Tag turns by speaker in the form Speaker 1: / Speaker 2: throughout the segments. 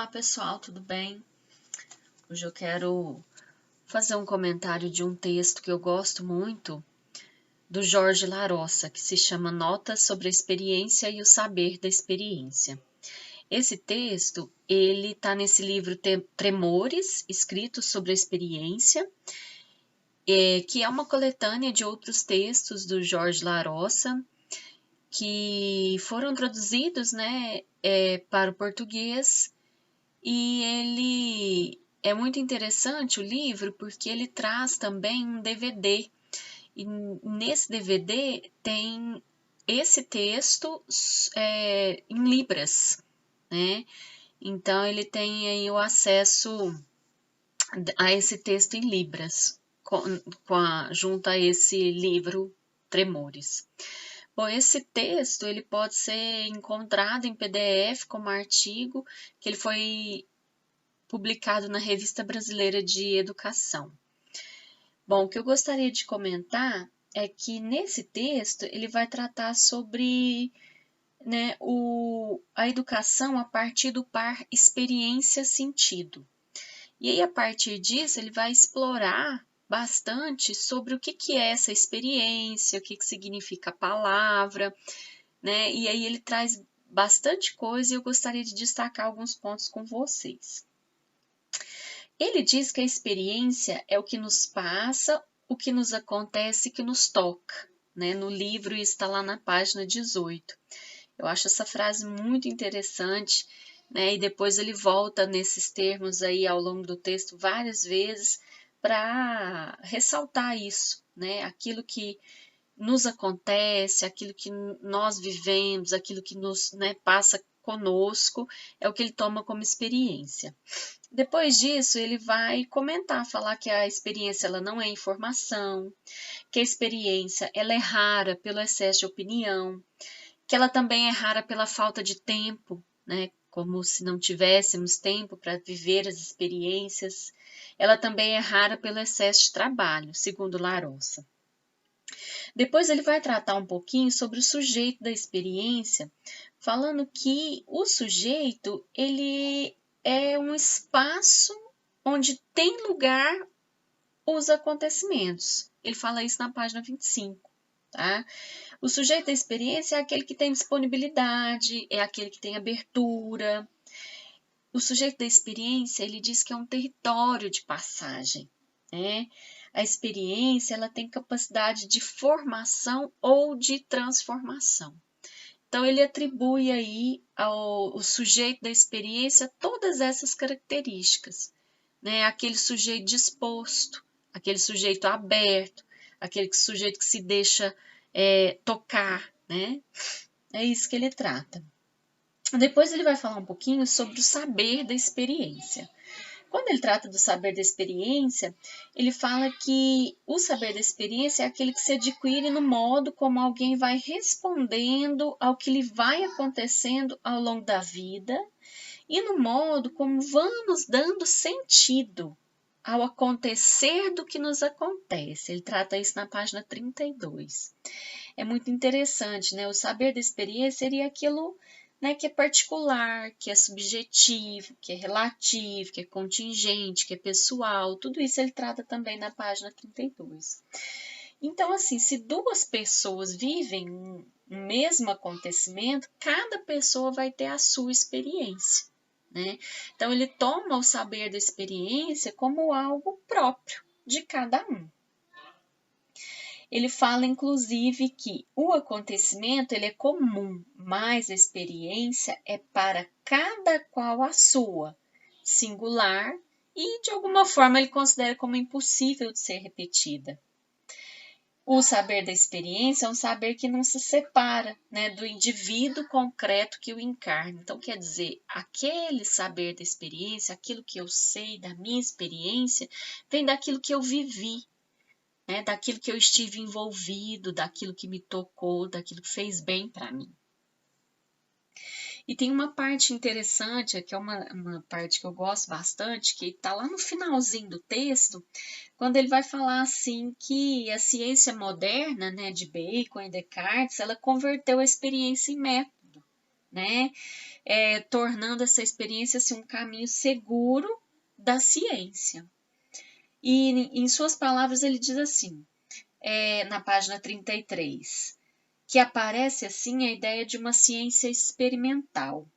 Speaker 1: Olá pessoal, tudo bem? Hoje eu quero fazer um comentário de um texto que eu gosto muito, do Jorge Larossa, que se chama Notas sobre a Experiência e o Saber da Experiência. Esse texto, ele está nesse livro Tremores, escritos sobre a experiência, que é uma coletânea de outros textos do Jorge Larossa, que foram traduzidos, para o português. E ele é muito interessante o livro porque ele traz também um DVD. E nesse DVD tem esse texto em Libras, né? Então ele tem aí o acesso a esse texto em Libras, junto a esse livro Tremores. Bom, esse texto ele pode ser encontrado em PDF como artigo, que ele foi publicado na Revista Brasileira de Educação. Bom, o que eu gostaria de comentar é que nesse texto ele vai tratar sobre a educação a partir do par experiência-sentido. E aí, a partir disso, ele vai explorar bastante sobre o que é essa experiência, o que significa a palavra, né? E aí ele traz bastante coisa e eu gostaria de destacar alguns pontos com vocês. Ele diz que a experiência é o que nos passa, o que nos acontece, que nos toca, né? No livro está lá na página 18. Eu acho essa frase muito interessante, né? E depois ele volta nesses termos aí ao longo do texto várias vezes para ressaltar isso, né? Aquilo que nos acontece, aquilo que nós vivemos, aquilo que nos passa conosco, é o que ele toma como experiência. Depois disso, ele vai comentar, falar que a experiência ela não é informação, que a experiência ela é rara pelo excesso de opinião, que ela também é rara pela falta de tempo, né? Como se não tivéssemos tempo para viver as experiências. Ela também é rara pelo excesso de trabalho, segundo Larossa. Depois ele vai tratar um pouquinho sobre o sujeito da experiência, falando que o sujeito ele é um espaço onde tem lugar os acontecimentos. Ele fala isso na página 25, tá? O sujeito da experiência é aquele que tem disponibilidade, é aquele que tem abertura. O sujeito da experiência, ele diz que é um território de passagem, né? A experiência, ela tem capacidade de formação ou de transformação. Então, ele atribui aí ao sujeito da experiência todas essas características, né? Aquele sujeito disposto, aquele sujeito aberto, aquele sujeito que se deixa tocar, né? É isso que ele trata. Depois ele vai falar um pouquinho sobre o saber da experiência. Quando ele trata do saber da experiência, ele fala que o saber da experiência é aquele que se adquire no modo como alguém vai respondendo ao que lhe vai acontecendo ao longo da vida e no modo como vamos dando sentido ao acontecer do que nos acontece. Ele trata isso na página 32. É muito interessante, né? O saber da experiência seria aquilo que é particular, que é subjetivo, que é relativo, que é contingente, que é pessoal, tudo isso ele trata também na página 32. Então, assim, se duas pessoas vivem um mesmo acontecimento, cada pessoa vai ter a sua experiência, né? Então, ele toma o saber da experiência como algo próprio de cada um. Ele fala, inclusive, que o acontecimento ele é comum, mas a experiência é para cada qual a sua, singular, e de alguma forma ele considera como impossível de ser repetida. O saber da experiência é um saber que não se separa, do indivíduo concreto que o encarna. Então, quer dizer, aquele saber da experiência, aquilo que eu sei da minha experiência, vem daquilo que eu vivi, daquilo que eu estive envolvido, daquilo que me tocou, daquilo que fez bem para mim. E tem uma parte interessante, que é uma parte que eu gosto bastante, que está lá no finalzinho do texto, quando ele vai falar assim que a ciência moderna, de Bacon e Descartes, ela converteu a experiência em método. né? Tornando essa experiência assim, um caminho seguro da ciência. E em suas palavras ele diz assim, na página 33, que aparece assim a ideia de uma ciência experimental.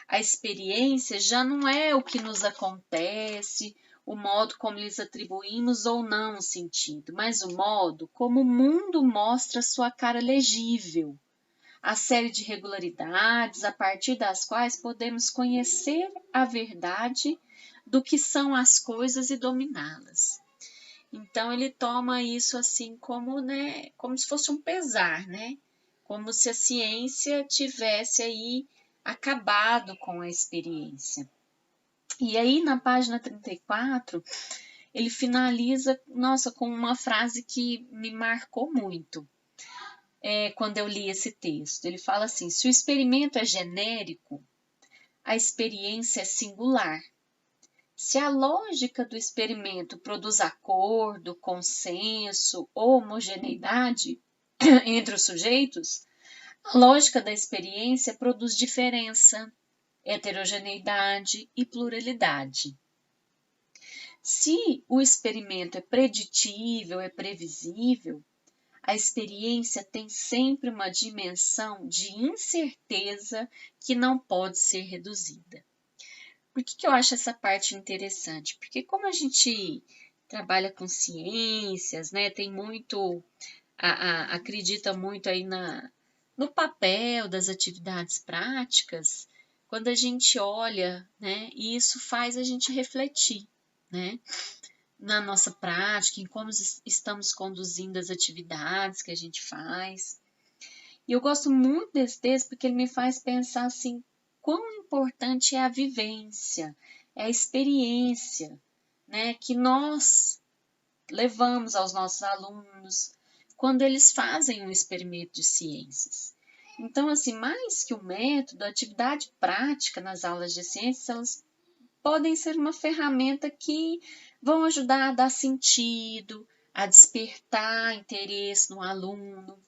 Speaker 1: A experiência já não é o que nos acontece, o modo como lhes atribuímos ou não o sentido, mas o modo como o mundo mostra sua cara legível, a série de regularidades a partir das quais podemos conhecer a verdade do que são as coisas e dominá-las. Então ele toma isso assim como, né, como se fosse um pesar, né? Como se a ciência tivesse aí acabado com a experiência. E aí na página 34, ele finaliza, nossa, com uma frase que me marcou muito. Quando eu li esse texto, ele fala assim: se o experimento é genérico, a experiência é singular. Se a lógica do experimento produz acordo, consenso ou homogeneidade entre os sujeitos, a lógica da experiência produz diferença, heterogeneidade e pluralidade. Se o experimento é preditível, é previsível, a experiência tem sempre uma dimensão de incerteza que não pode ser reduzida. Por que eu acho essa parte interessante? Porque como a gente trabalha com ciências, né, tem muito, acredita muito aí no papel das atividades práticas, quando a gente olha, né, e isso faz a gente refletir, né, na nossa prática, em como estamos conduzindo as atividades que a gente faz. E eu gosto muito desse texto porque ele me faz pensar assim, quão importante é a vivência, é a experiência, né, que nós levamos aos nossos alunos quando eles fazem um experimento de ciências. Então, assim, mais que o método, a atividade prática nas aulas de ciências, elas podem ser uma ferramenta que vão ajudar a dar sentido, a despertar interesse no aluno.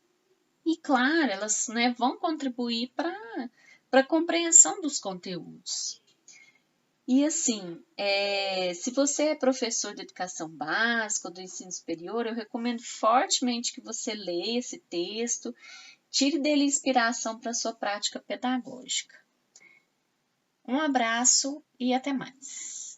Speaker 1: E, claro, elas, né, vão contribuir para a compreensão dos conteúdos. E, assim, se você é professor de educação básica ou do ensino superior, eu recomendo fortemente que você leia esse texto, tire dele inspiração para a sua prática pedagógica. Um abraço e até mais.